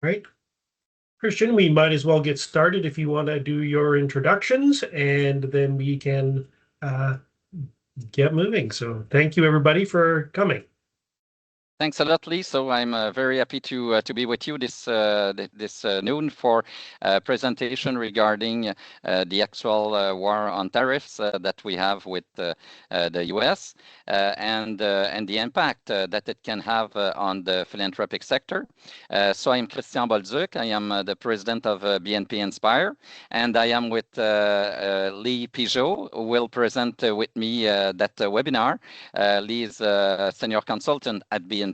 Right. Christian, we might as well get started if you want to do your introductions, and then we can get moving. So thank you, everybody, for coming. Thanks a lot, Lee. So I'm very happy to be with you this noon for a presentation regarding the actual war on tariffs that we have with the U.S. And the impact that it can have on the philanthropic sector. So I'm Christian Bolduc. I am the president of BNP Inspire, and I am with Lee Pigeot, who will present with me that webinar. Lee is a senior consultant at BNP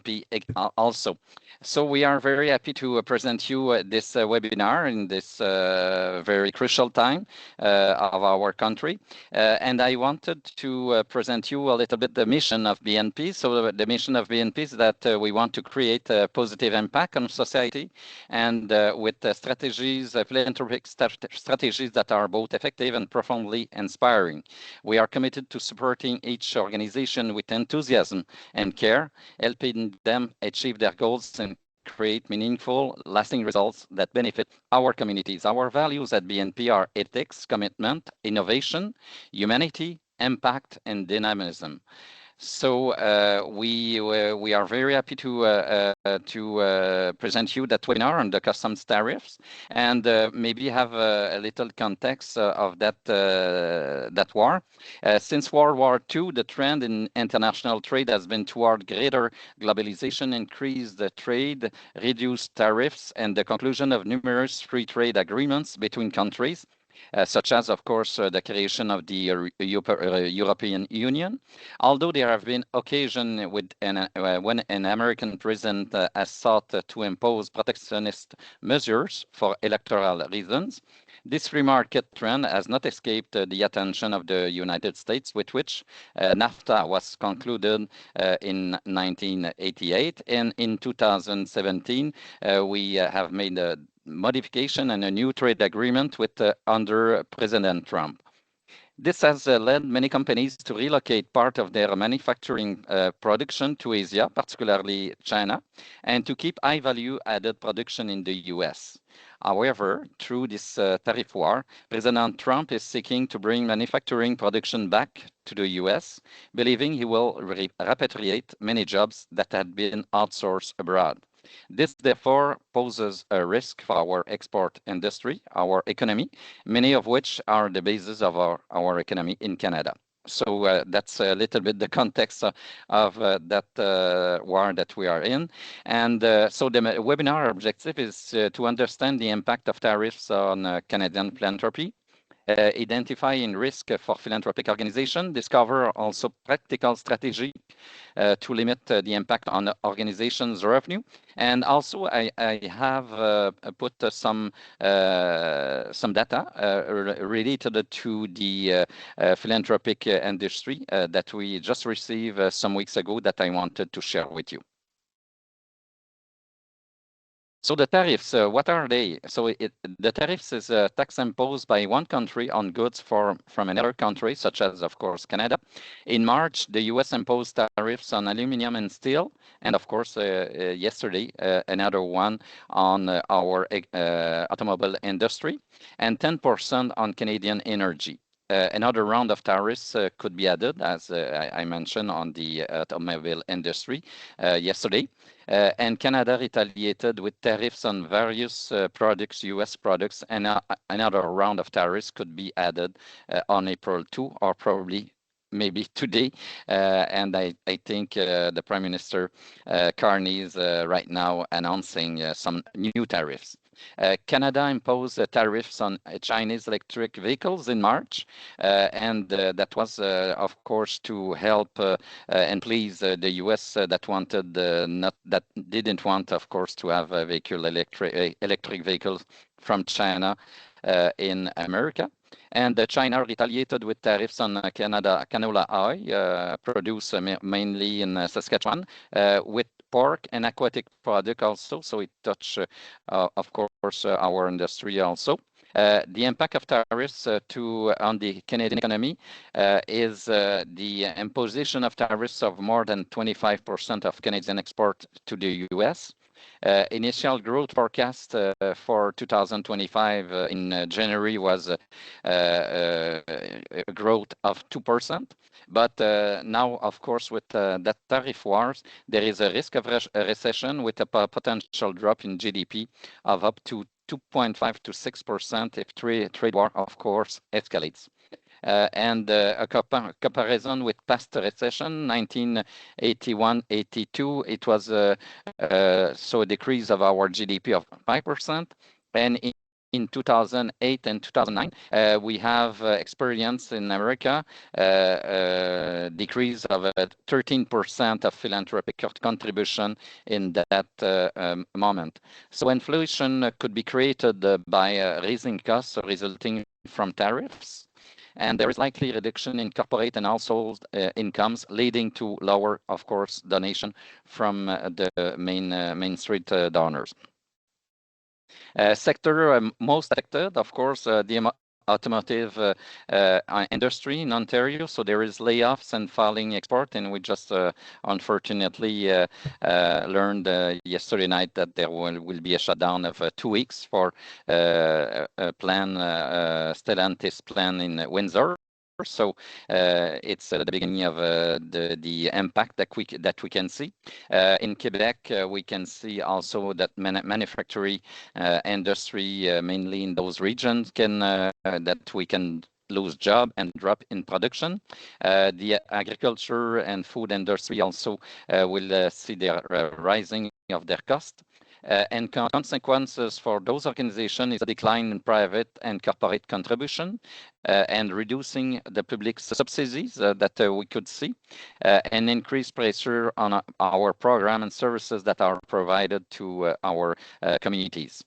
also. So we are very happy to present you this webinar in this very crucial time of our country. And I wanted to present you a little bit the mission of BNP. So the mission of BNP is that we want to create a positive impact on society, and with strategies, philanthropic strategies that are both effective and profoundly inspiring. We are committed to supporting each organization with enthusiasm and care, helping them achieve their goals and create meaningful, lasting results that benefit our communities. Our values at BNP are ethics, commitment, innovation, humanity, impact, and dynamism. So we are very happy to present you that webinar on the customs tariffs, and maybe have a little context of that war. Since World War II, the trend in international trade has been toward greater globalization, increased trade, reduced tariffs, and the conclusion of numerous free trade agreements between countries. Such as, of course, the creation of the European Union. Although there have been occasions when an American president has sought to impose protectionist measures for electoral reasons, this free market trend has not escaped the attention of the United States, with which NAFTA was concluded in 1988. And in 2017, we have made a modification and a new trade agreement with under President Trump. This has led many companies to relocate part of their manufacturing production to Asia, particularly China, and to keep high value added production in the US. However, through this tariff war, President Trump is seeking to bring manufacturing production back to the US, believing he will repatriate many jobs that had been outsourced abroad. This therefore poses a risk for our export industry, our economy, many of which are the basis of our economy in Canada. So that's a little bit the context of that war that we are in. And so the webinar objective is to understand the impact of tariffs on Canadian philanthropy, identifying risk for philanthropic organization, discover also practical strategy to limit the impact on the organization's revenue. And also I have put some data related to the philanthropic industry that we just received some weeks ago that I wanted to share with you. So the tariffs, what are they? So the tariffs is a tax imposed by one country on goods from another country, such as, of course, Canada. In March, the U.S. imposed tariffs on aluminum and steel, and of course, yesterday, another one on our automobile industry, and 10% on Canadian energy. Another round of tariffs could be added, as I mentioned, on the automobile industry yesterday. And Canada retaliated with tariffs on various products, U.S. products, and another round of tariffs could be added on April 2, or probably maybe today. And I think the Prime Minister Carney is right now announcing some new tariffs. Canada imposed tariffs on Chinese electric vehicles in March, and that was, of course, to help and please the U.S. That wanted that didn't want, of course, to have electric vehicles from China in America. And China retaliated with tariffs on canola oil, produced mainly in Saskatchewan, with pork and aquatic product also. So it touched, of course, our industry also. The impact of tariffs on the Canadian economy is the imposition of tariffs of more than 25% of Canadian export to the U.S., Initial growth forecast for 2025 in January was a growth of 2%. But now, of course, with that tariff wars, there is a risk of a recession with a potential drop in GDP of up to 2.5 to 6% if trade war, of course, escalates. And a comparison with past recession, 1981-82, it was so a decrease of our GDP of 5%. And in 2008 and 2009, we have experienced in America decrease of 13% of philanthropic contribution in that moment. So inflation could be created by raising costs resulting from tariffs. And there is likely reduction in corporate and household incomes, leading to lower, of course, donation from the main street donors. Sector most affected, of course, the automotive industry in Ontario. So there is layoffs and falling export, and we just unfortunately learned yesterday night that there will be a shutdown of 2 weeks for a plan, Stellantis plan in Windsor. So it's the beginning of the impact that we can see. In Quebec, we can see also that manufacturing industry, mainly in those regions, that we can lose job and drop in production. The agriculture and food industry also will see the rising of their cost. And consequences for those organizations is a decline in private and corporate contribution and reducing the public subsidies that we could see, and increased pressure on our program and services that are provided to our communities.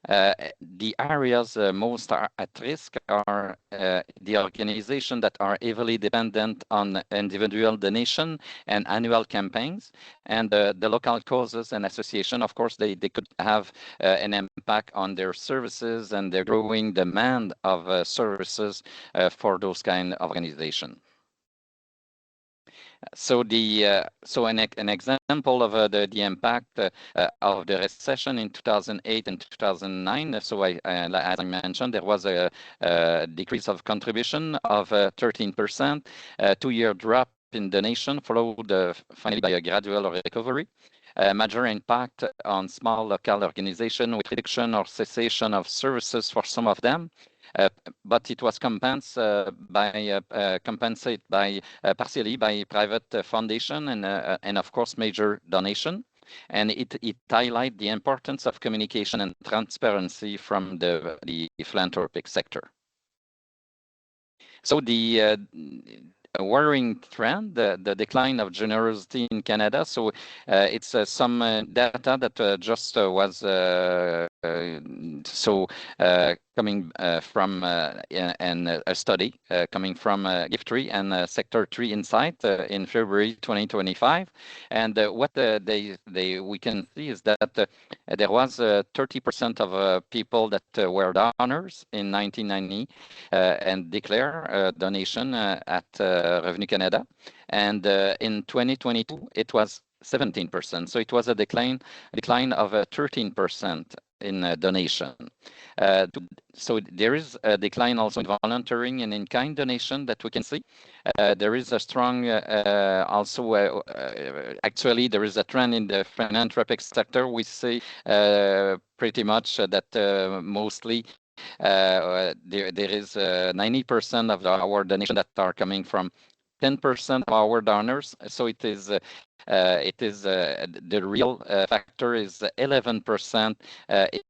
The areas most are at risk are the organizations that are heavily dependent on individual donation and annual campaigns, and the local causes and association. Of course, they could have an impact on their services and the growing demand of services for those kind of organizations. So an example of the impact of the recession in 2008 and 2009. So as I mentioned, there was a decrease of contribution of 13%, 2-year drop in donation followed finally by a gradual recovery. Major impact on small local organization with reduction or cessation of services for some of them. But it was compensated partially by private foundation and of course major donation, and it highlights the importance of communication and transparency from the philanthropic sector. So the worrying trend, the decline of generosity in Canada. So it's some data that just was coming from a study coming from Gift3 and Sector 3 Insight in February 2025. And what we can see is that there was 30% of people that were donors in 1990 and declare donation at Revenu Canada. And in 2022, it was 17%. So it was a decline of 13% in donation. So there is a decline also in volunteering and in-kind donation that we can see. There is a strong also actually there is a trend in the philanthropic sector. We see pretty much that mostly there is 90% of our donation that are coming from 10% of our donors. So it is the real factor is 11%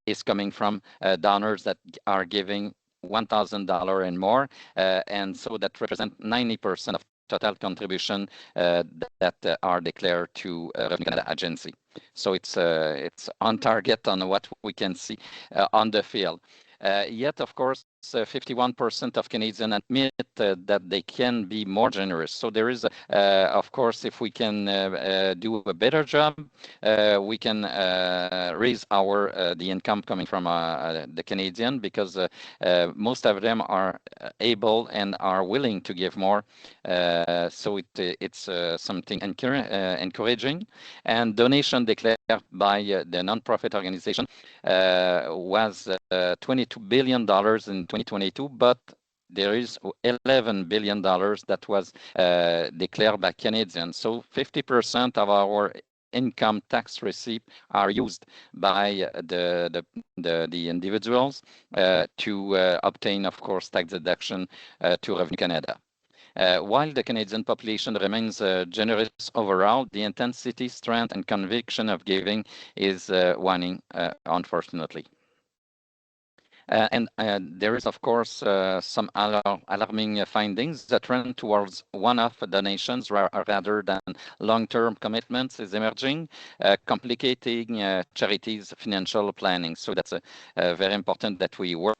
is coming from donors that are giving $1,000 and more, and so that represent 90% of total contribution that are declared to Revenu Canada agency. So it's on target on what we can see on the field. Yet, of course, 51% of Canadians admit that they can be more generous. So there is, of course, if we can do a better job, we can raise the income coming from the Canadian, because most of them are able and are willing to give more. So it's something encouraging. And donation declared by the nonprofit organization was $22 billion in 2022, but there is $11 billion that was declared by Canadians. So 50% of our income tax receipts are used by the individuals to obtain, of course, tax deduction to Revenu Canada. While the Canadian population remains generous overall, the intensity, strength, and conviction of giving is waning, unfortunately. And there is, of course, some alarming findings. The trend towards one-off donations rather than long-term commitments is emerging, complicating charities' financial planning. So that's very important that we work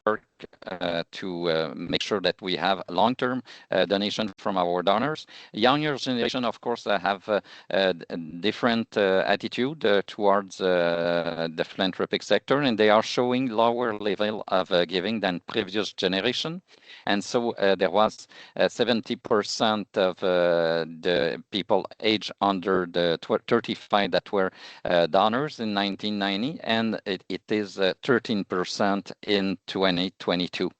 to make sure that we have long-term donation from our donors. Younger generation, of course, have a different attitude towards the philanthropic sector, and they are showing lower level of giving than previous generation. And so there was 70% of the people aged under the 35 that were donors in 1990, and it is 13% in 2022.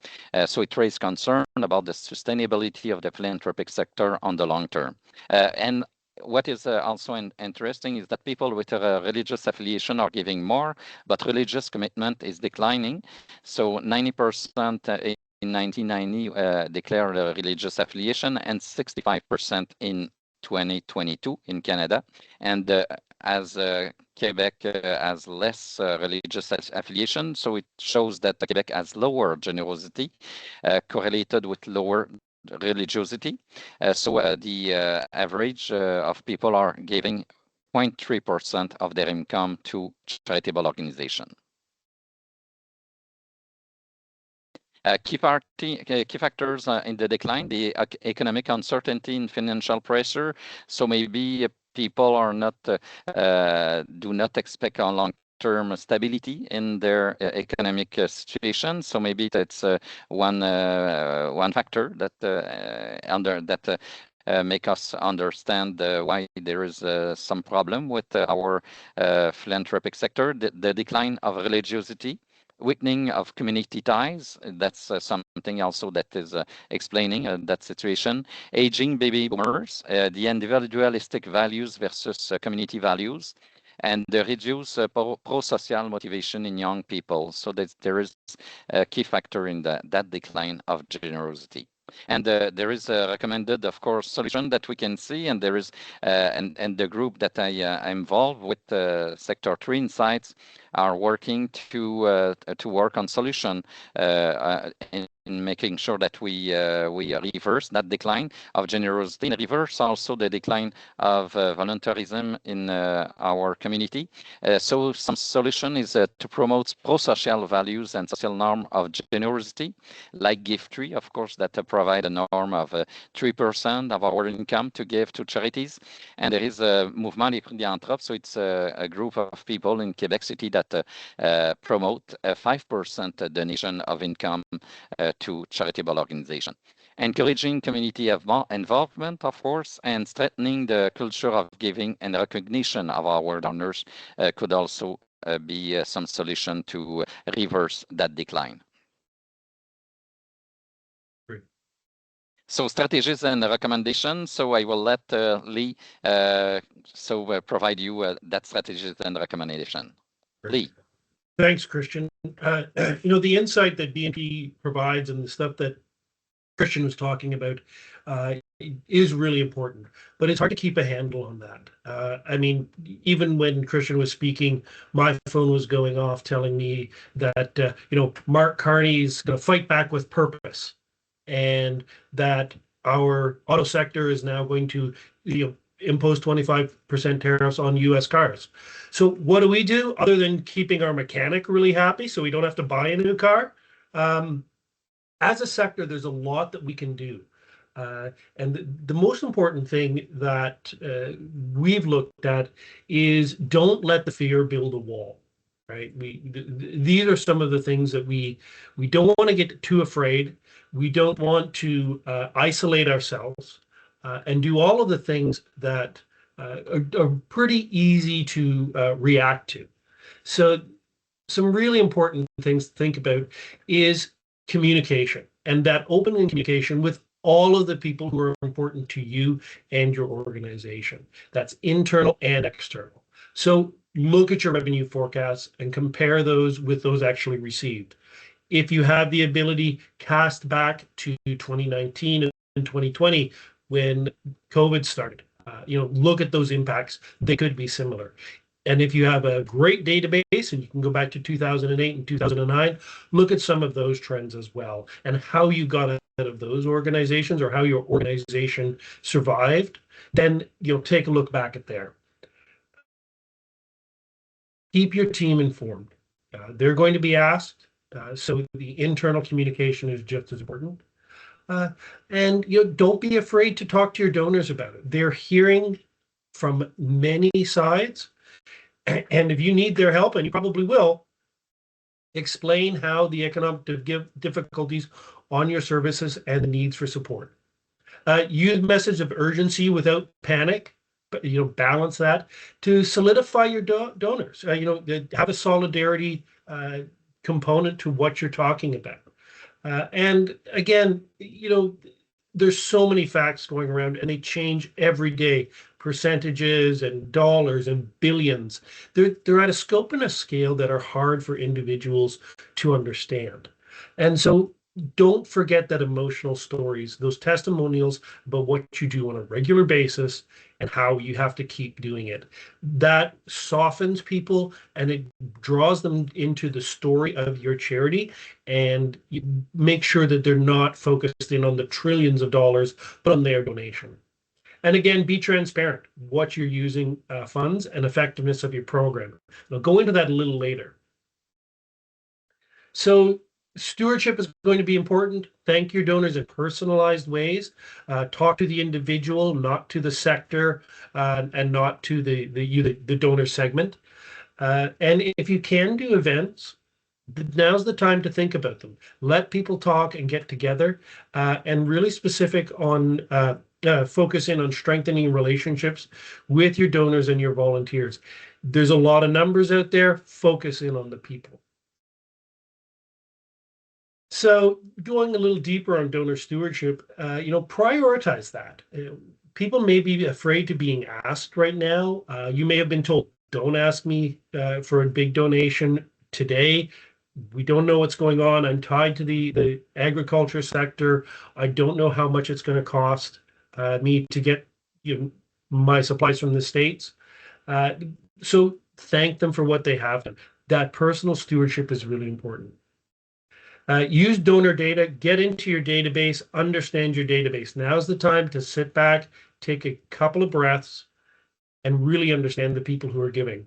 So it raised concern about the sustainability of the philanthropic sector on the long term. And what is also interesting is that people with a religious affiliation are giving more, but religious commitment is declining. So 90% in 1990 declared a religious affiliation, and 65% in 2022 in Canada. And as Quebec has less religious affiliation, so it shows that Quebec has lower generosity correlated with lower religiosity. So the average of people are giving 0.3% of their income to charitable organization. Key factors in the decline: the economic uncertainty and financial pressure. So maybe people are not do not expect a long-term stability in their economic situation. So maybe that's one factor that make us understand why there is some problem with our philanthropic sector. The decline of religiosity, weakening of community ties, that's something also that is explaining that situation. Aging baby boomers, the individualistic values versus community values, and the reduced pro-social motivation in young people. So that there is a key factor in that decline of generosity. And there is a recommended, of course, solution that we can see, and there is and the group that I am involved with, Sector 3 Insights, are working to work on solution in making sure that we reverse that decline of generosity, and reverse also the decline of voluntarism in our community. So some solution is to promote pro-social values and social norm of generosity, like Gift Tree, of course, that provide a norm of 3% of our income to give to charities. And there is a Mouvement des Philanthropes, so it's a group of people in Quebec City that promote a 5% donation of income to charitable organization. Encouraging community involvement, of course, and strengthening the culture of giving and recognition of our donors could also be some solution to reverse that decline. Great. So strategies and recommendations. So I will let Lee provide you that strategies and recommendation. Great. Lee. Thanks, Christian. The insight that BNP provides and the stuff that Christian was talking about is really important, but it's hard to keep a handle on that. I mean, even when Christian was speaking, my phone was going off telling me that, Mark Carney is going to fight back with purpose, and that our auto sector is now going to, impose 25% tariffs on US cars. So what do we do other than keeping our mechanic really happy so we don't have to buy a new car? as a sector, there's a lot that we can do. And the most important thing that we've looked at is don't let the fear build a wall, right? These are some of the things that we don't want to get too afraid. We don't want to isolate ourselves and do all of the things that are pretty easy to react to. So some really important things to think about is communication, and that open communication with all of the people who are important to you and your organization. That's internal and external. So look at your revenue forecasts and compare those with those actually received. If you have the ability, cast back to 2019 and 2020 when COVID started. Look at those impacts. They could be similar. And if you have a great database and you can go back to 2008 and 2009, look at some of those trends as well and how you got out of those organizations or how your organization survived. Then take a look back at there. Keep your team informed. They're going to be asked, so the internal communication is just as important. And don't be afraid to talk to your donors about it. They're hearing from many sides. And if you need their help, and you probably will, explain how the economic difficulties on your services and the needs for support. Use message of urgency without panic, but balance that to solidify your donors. Have a solidarity component to what you're talking about. And again, there's so many facts going around and they change every day. Percentages and dollars and billions. They're at a scope and a scale that are hard for individuals to understand. And so don't forget that emotional stories, those testimonials about what you do on a regular basis and how you have to keep doing it. That softens people and it draws them into the story of your charity, and you make sure that they're not focused in on the trillions of dollars, but on their donation. And again, be transparent, what you're using funds and effectiveness of your program. I'll go into that a little later. So stewardship is going to be important. Thank your donors in personalized ways. Talk to the individual, not to the sector, and not to the donor segment. And if you can do events, now's the time to think about them. Let people talk and get together, and really specific on focus in on strengthening relationships with your donors and your volunteers. There's a lot of numbers out there. Focus in on the people. So going a little deeper on donor stewardship, prioritize that. People may be afraid to being asked right now. You may have been told, don't ask me for a big donation today. We don't know what's going on. I'm tied to the agriculture sector. I don't know how much it's going to cost me to get my supplies from the States. So thank them for what they have done. That personal stewardship is really important. Use donor data, get into your database, understand your database. Now's the time to sit back, take a couple of breaths, and really understand the people who are giving.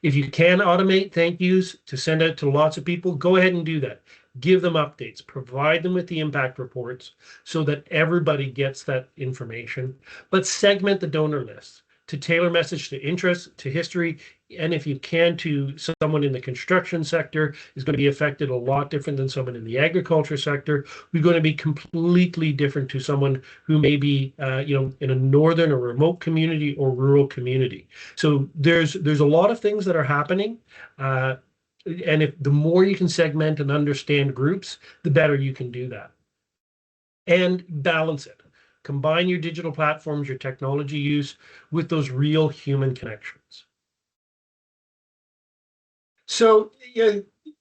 If you can automate thank yous to send out to lots of people, go ahead and do that. Give them updates, provide them with the impact reports so that everybody gets that information, but segment the donor list to tailor message to interest, to history, and if you can to someone in the construction sector is going to be affected a lot different than someone in the agriculture sector, who's going to be completely different to someone who may be in a northern or remote community or rural community. So there's a lot of things that are happening. And if the more you can segment and understand groups, the better you can do that. And balance it. Combine your digital platforms, your technology use with those real human connections. So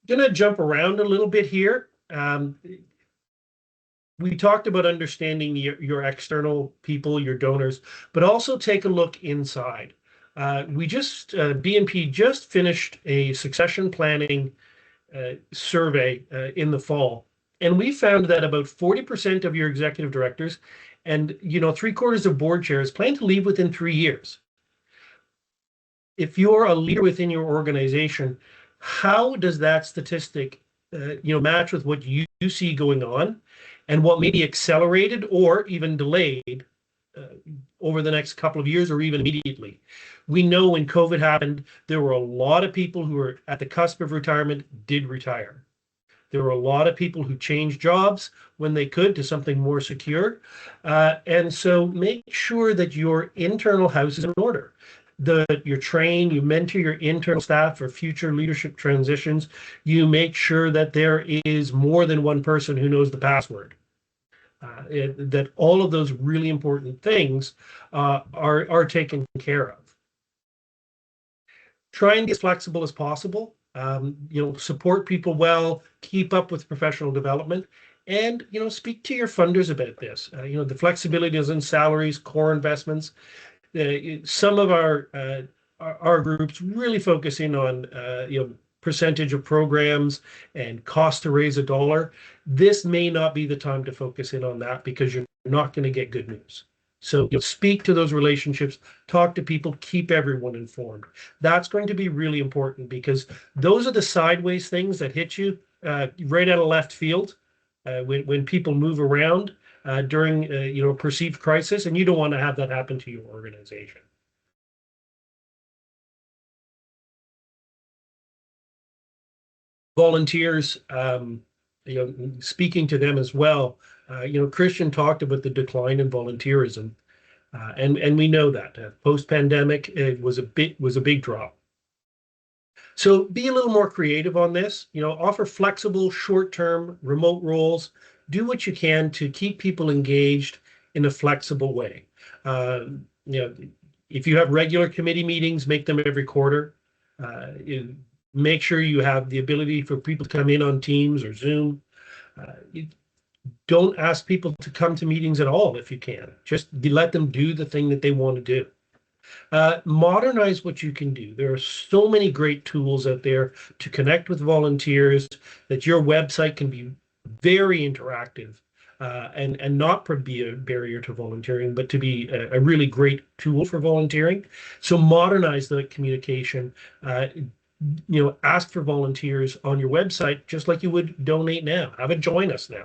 gonna jump around a little bit here. We talked about understanding your external people, your donors, but also take a look inside. BNP just finished a succession planning survey in the fall, and we found that about 40% of your executive directors and 3/4 of board chairs plan to leave within 3 years. If you're a leader within your organization, how does that statistic match with what you see going on and what may be accelerated or even delayed over the next couple of years or even immediately. We know when COVID happened, there were a lot of people who were at the cusp of retirement did retire. There were a lot of people who changed jobs when they could to something more secure. And so make sure that your internal house is in order. You train, you mentor your internal staff for future leadership transitions. You make sure that there is more than one person who knows the password. That all of those really important things are taken care of. Try and be as flexible as possible. Support people well, keep up with professional development, and speak to your funders about this. The flexibility is in salaries, core investments. Some of our groups really focus in on percentage of programs and cost to raise a dollar. This may not be the time to focus in on that because you're not going to get good news. So speak to those relationships, talk to people, keep everyone informed. That's going to be really important because those are the sideways things that hit you right out of left field when people move around during perceived crisis, and you don't want to have that happen to your organization. Volunteers, speaking to them as well. Christian talked about the decline in volunteerism, and we know that post-pandemic it was a big drop. So be a little more creative on this. Offer flexible, short-term, remote roles. Do what you can to keep people engaged in a flexible way. If you have regular committee meetings, make them every quarter. Make sure you have the ability for people to come in on Teams or Zoom. Don't ask people to come to meetings at all if you can. Just let them do the thing that they want to do. Modernize what you can do. There are so many great tools out there to connect with volunteers that your website can be very interactive and not be a barrier to volunteering, but to be a really great tool for volunteering. So modernize the communication. Ask for volunteers on your website, just like you would donate now. Have it join us now.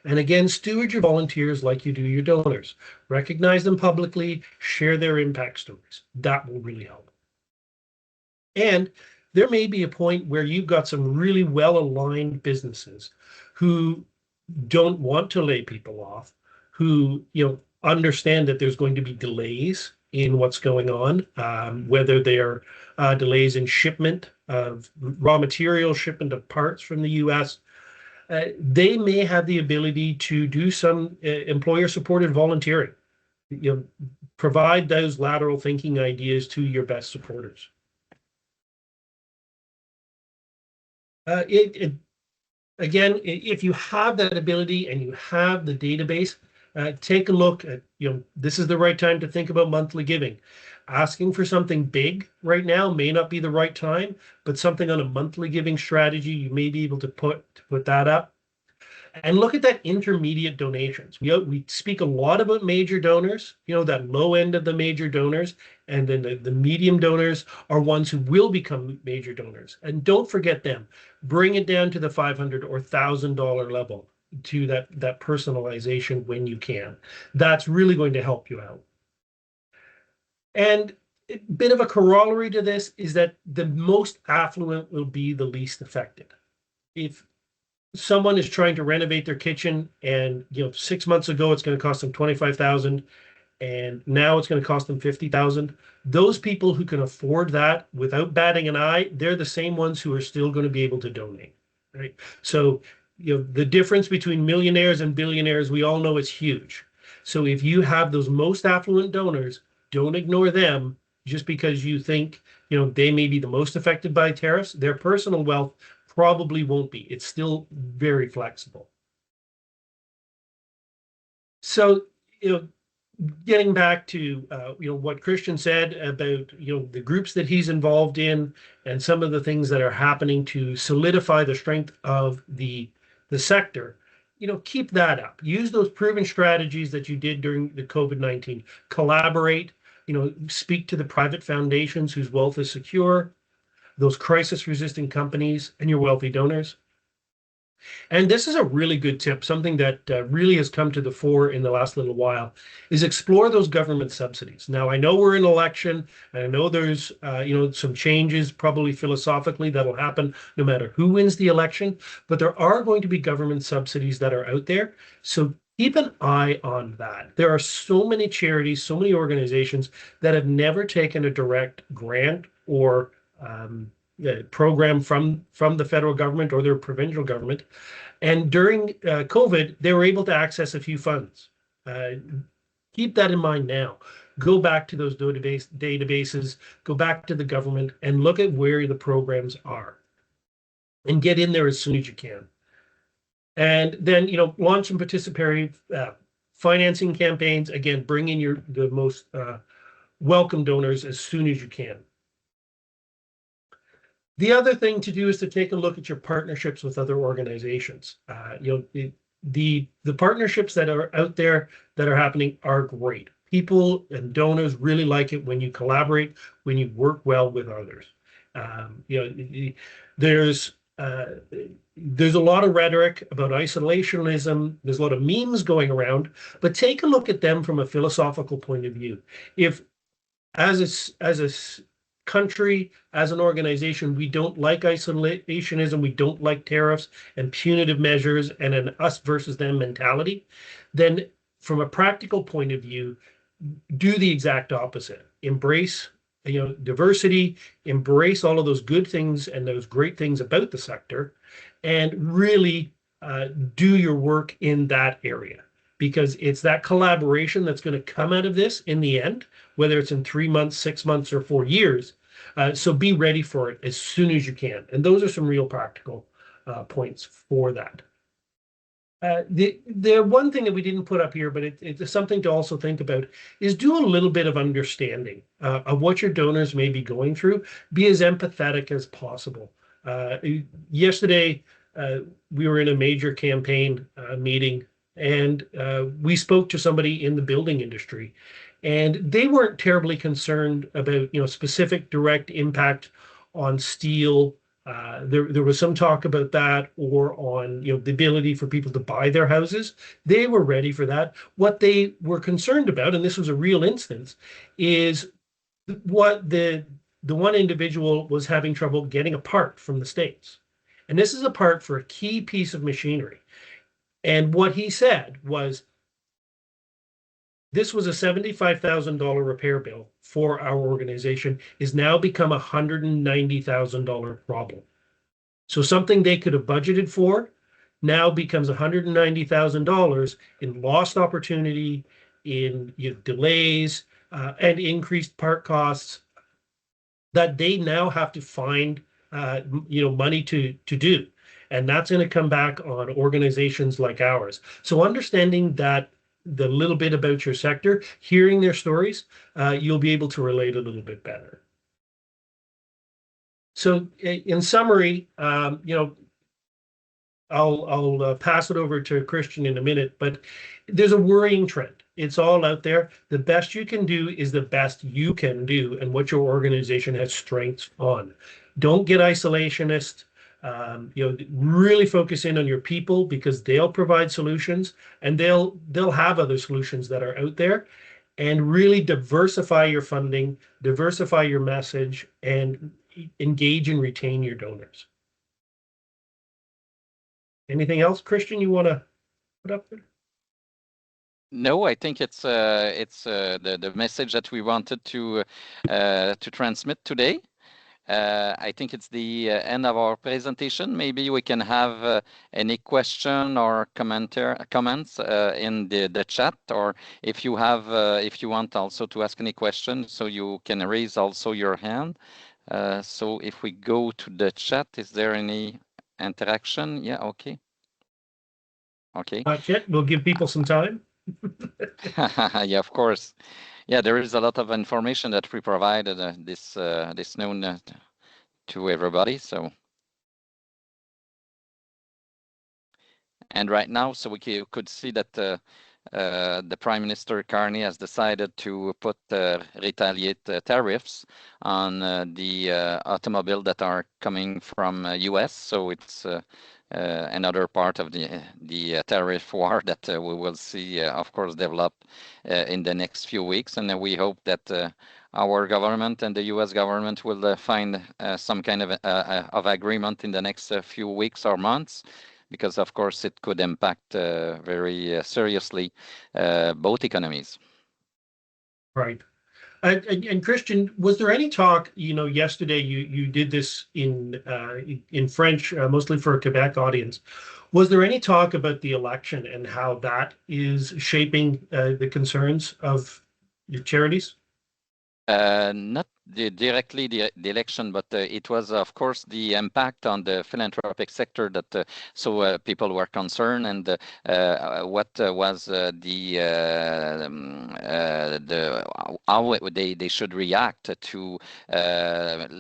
And again, steward your volunteers like you do your donors. Recognize them publicly, share their impact stories. That will really help. And there may be a point where you've got some really well-aligned businesses who don't want to lay people off, who understand that there's going to be delays in what's going on, whether they're delays in shipment of raw material, shipment of parts from the U.S. They may have the ability to do some employer-supported volunteering. Provide those lateral thinking ideas to your best supporters. Again, if you have that ability and you have the database, take a look at, this is the right time to think about monthly giving. Asking for something big right now may not be the right time, but something on a monthly giving strategy, you may be able to put that up. And look at that intermediate donations. We speak a lot about major donors, that low end of the major donors, and then the medium donors are ones who will become major donors. And don't forget them. Bring it down to the $500 or $1,000 level to that personalization when you can. That's really going to help you out. And a bit of a corollary to this is that the most affluent will be the least affected. If someone is trying to renovate their kitchen and 6 months ago it's going to cost them $25,000 and now it's going to cost them $50,000, those people who can afford that without batting an eye, they're the same ones who are still going to be able to donate, right? So the difference between millionaires and billionaires, we all know, is huge. So if you have those most affluent donors, don't ignore them just because you think they may be the most affected by tariffs. Their personal wealth probably won't be. It's still very flexible. So, getting back to what Christian said about the groups that he's involved in and some of the things that are happening to solidify the strength of the sector, keep that up. Use those proven strategies that you did during the COVID-19. Collaborate. Speak to the private foundations whose wealth is secure. those crisis-resistant companies, and your wealthy donors. And this is a really good tip, something that really has come to the fore in the last little while, is explore those government subsidies. Now, I know we're in an election, and I know there's some changes probably philosophically that'll happen no matter who wins the election, but there are going to be government subsidies that are out there. So keep an eye on that. There are so many charities, so many organizations that have never taken a direct grant or program from the federal government or their provincial government. And during COVID, they were able to access a few funds. Keep that in mind now. Go back to those databases, go back to the government and look at where the programs are and get in there as soon as you can. And then, launch some participatory financing campaigns. Again, bring in the most welcome donors as soon as you can. The other thing to do is to take a look at your partnerships with other organizations. The partnerships that are out there that are happening are great. People and donors really like it when you collaborate, when you work well with others. There's a lot of rhetoric about isolationism. There's a lot of memes going around, but take a look at them from a philosophical point of view. If as a country, as an organization, we don't like isolationism, we don't like tariffs and punitive measures and an us versus them mentality, then from a practical point of view, do the exact opposite. Embrace diversity, embrace all of those good things and those great things about the sector, and really do your work in that area, because it's that collaboration that's going to come out of this in the end, whether it's in 3 months, 6 months, or 4 years. So be ready for it as soon as you can. And those are some real practical points for that. The one thing that we didn't put up here, but it's something to also think about, is do a little bit of understanding of what your donors may be going through. Be as empathetic as possible. Yesterday, we were in a major campaign meeting, and we spoke to somebody in the building industry, and they weren't terribly concerned about specific direct impact on steel. There was some talk about that, or on the ability for people to buy their houses. They were ready for that. What they were concerned about, and this was a real instance, is what the one individual was having trouble getting a part from the States. And this is a part for a key piece of machinery. And what he said was, this was a $75,000 repair bill for our organization, is now become a $190,000 problem. So something they could have budgeted for now becomes $190,000 in lost opportunity, in delays, and increased part costs that they now have to find money to do. And that's going to come back on organizations like ours. So understanding that, the little bit about your sector, hearing their stories, you'll be able to relate a little bit better. So in summary, I'll pass it over to Christian in a minute, but there's a worrying trend. It's all out there. The best you can do is the best you can do and what your organization has strengths on. Don't get isolationist. Really focus in on your people, because they'll provide solutions, and they'll have other solutions that are out there. And really diversify your funding, diversify your message, and engage and retain your donors. Anything else, Christian, you want to put up there? No, I think it's the message that we wanted to transmit today. I think it's the end of our presentation. Maybe we can have any question or comments in the chat, or if you want also to ask any questions, so you can raise also your hand. So if we go to the chat, is there any interaction? Yeah, okay. Not yet. We'll give people some time. Yeah, of course. Yeah, there is a lot of information that we provided this noon to everybody. So, and right now, so we could see that the Prime Minister Carney has decided to put retaliate tariffs on the automobile that are coming from US. So it's another part of the tariff war that we will see, of course, develop in the next few weeks. And we hope that our government and the US government will find some kind of agreement in the next few weeks or months, because of course it could impact very seriously both economies. Right. And Christian, was there any talk, yesterday you did this in French, mostly for a Quebec audience. Was there any talk about the election and how that is shaping the concerns of your charities? Not directly the election, but it was, of course, the impact on the philanthropic sector that people were concerned, and what was how they should react to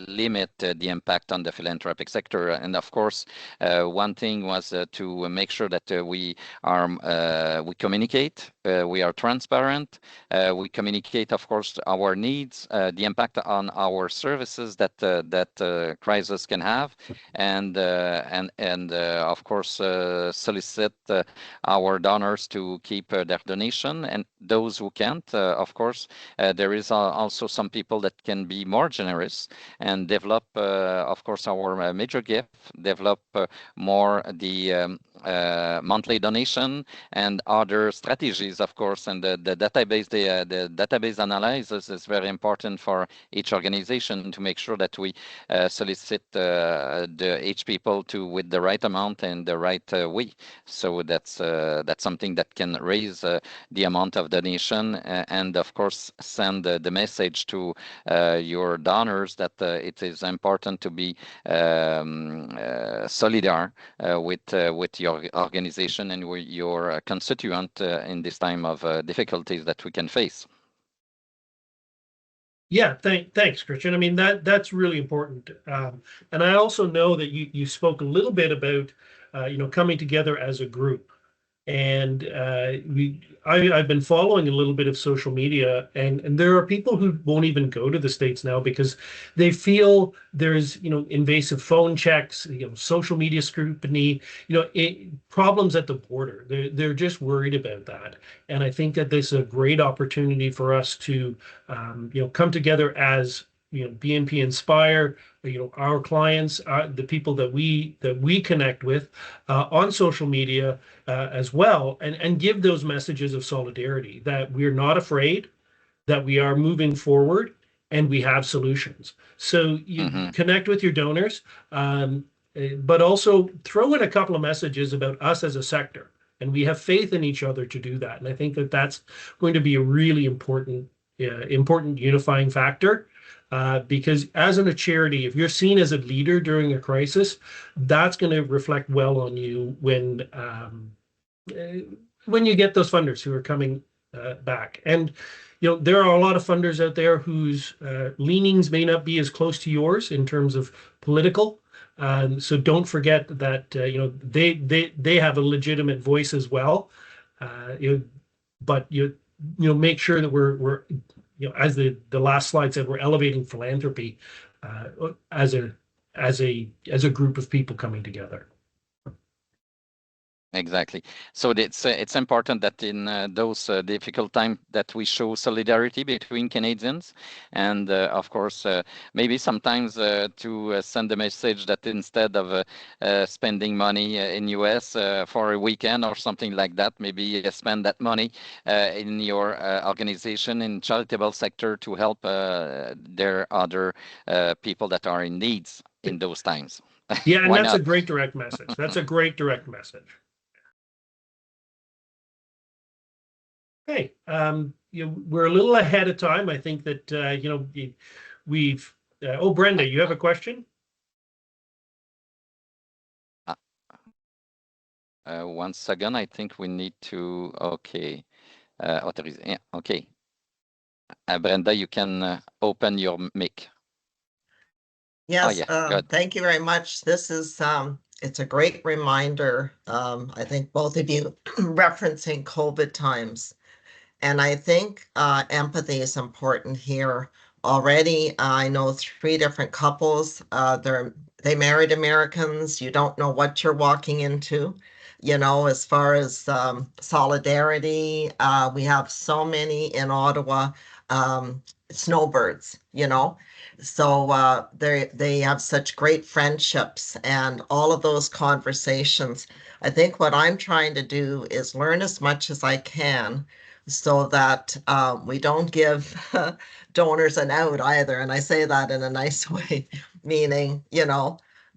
limit the impact on the philanthropic sector. And of course, one thing was to make sure that we communicate, we are transparent, we communicate, of course, our needs, the impact on our services that crisis can have, and of course solicit our donors to keep their donation, and those who can't, of course, there is also some people that can be more generous and develop, of course, our major gift, develop more the monthly donation and other strategies, of course, and the database analysis is very important for each organization to make sure that we solicit each people with the right amount and the right way. So that's something that can raise the amount of donation, and of course send the message to your donors that it is important to be solidar with your organization and with your constituent in this time of difficulties that we can face. Yeah, thanks, Christian. I mean, that's really important. And I also know that you spoke a little bit about coming together as a group. And I've been following a little bit of social media, and there are people who won't even go to the States now because they feel there's invasive phone checks, social media scrutiny, problems at the border. They're just worried about that, and I think that this is a great opportunity for us to come together as BNP Inspire, our clients, the people that we connect with on social media as well, and give those messages of solidarity, that we're not afraid, that we are moving forward, and we have solutions. So you connect with your donors, but also throw in a couple of messages about us as a sector, and we have faith in each other to do that. And I think that that's going to be a really important unifying factor. Because as in a charity, if you're seen as a leader during a crisis, that's going to reflect well on you when you get those funders who are coming back. And there are a lot of funders out there whose leanings may not be as close to yours in terms of political. So don't forget that they have a legitimate voice as well. But make sure that we're as the last slide said, we're elevating philanthropy as a group of people coming together. Exactly. So it's important that in those difficult times that we show solidarity between Canadians, and of course maybe sometimes to send a message that instead of spending money in US for a weekend or something like that, maybe spend that money in your organization in charitable sector to help their other people that are in needs in those times. Yeah, and that's a great direct message. That's a great direct message. Okay, we're a little ahead of time. I think that we've. Oh, Brenda, you have a question? Once again, I think we need to. Okay, authorize. Yeah, okay, Brenda, you can open your mic. Yes, thank you very much. This is it's a great reminder. I think both of you referencing COVID times. And I think empathy is important here. Already, I know three different couples. They married Americans. You don't know what you're walking into. As far as solidarity, we have so many in Ottawa, snowbirds. So they have such great friendships and all of those conversations. I think what I'm trying to do is learn as much as I can so that we don't give donors an out either. And I say that in a nice way, meaning,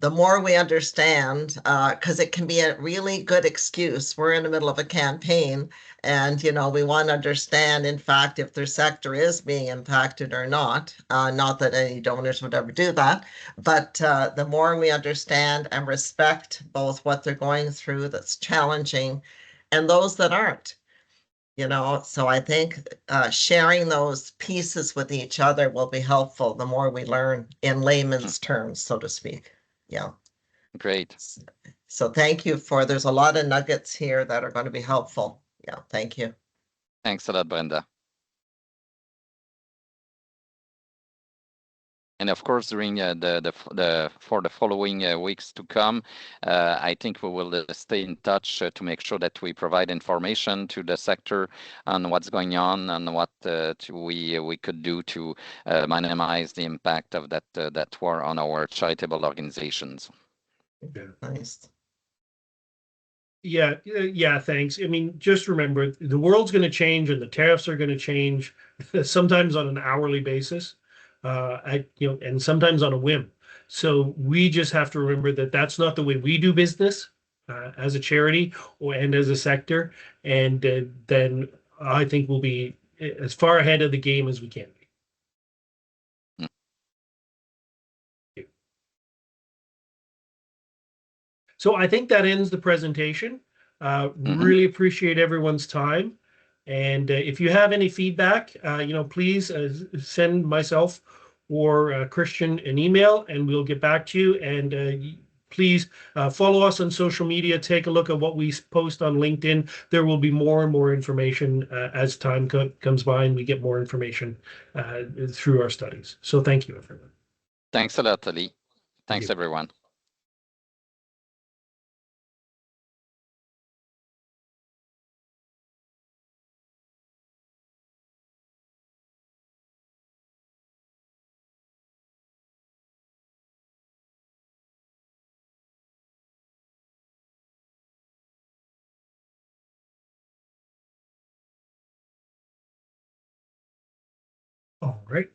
the more we understand, because it can be a really good excuse. We're in the middle of a campaign and, we want to understand, in fact, if their sector is being impacted or not. Not that any donors would ever do that, but the more we understand and respect both what they're going through that's challenging and those that aren't. So I think sharing those pieces with each other will be helpful the more we learn in layman's terms, so to speak. Yeah. Great. So thank you there's a lot of nuggets here that are going to be helpful. Yeah, thank you. Thanks a lot, Brenda. And of course, during for the following weeks to come, I think we will stay in touch to make sure that we provide information to the sector on what's going on and what we could do to minimize the impact of that war on our charitable organizations. Yeah. Nice. Yeah, thanks. I mean, just remember, the world's going to change and the tariffs are going to change sometimes on an hourly basis, and sometimes on a whim. So we just have to remember that that's not the way we do business as a charity and as a sector. And then I think we'll be as far ahead of the game as we can be. So I think that ends the presentation. Really appreciate everyone's time. And if you have any feedback, please send myself or Christian an email and we'll get back to you. And please follow us on social media. Take a look at what we post on LinkedIn. There will be more and more information as time comes by and we get more information through our studies. So thank you, everyone. Thanks a lot, Ali. Thanks, everyone. All right.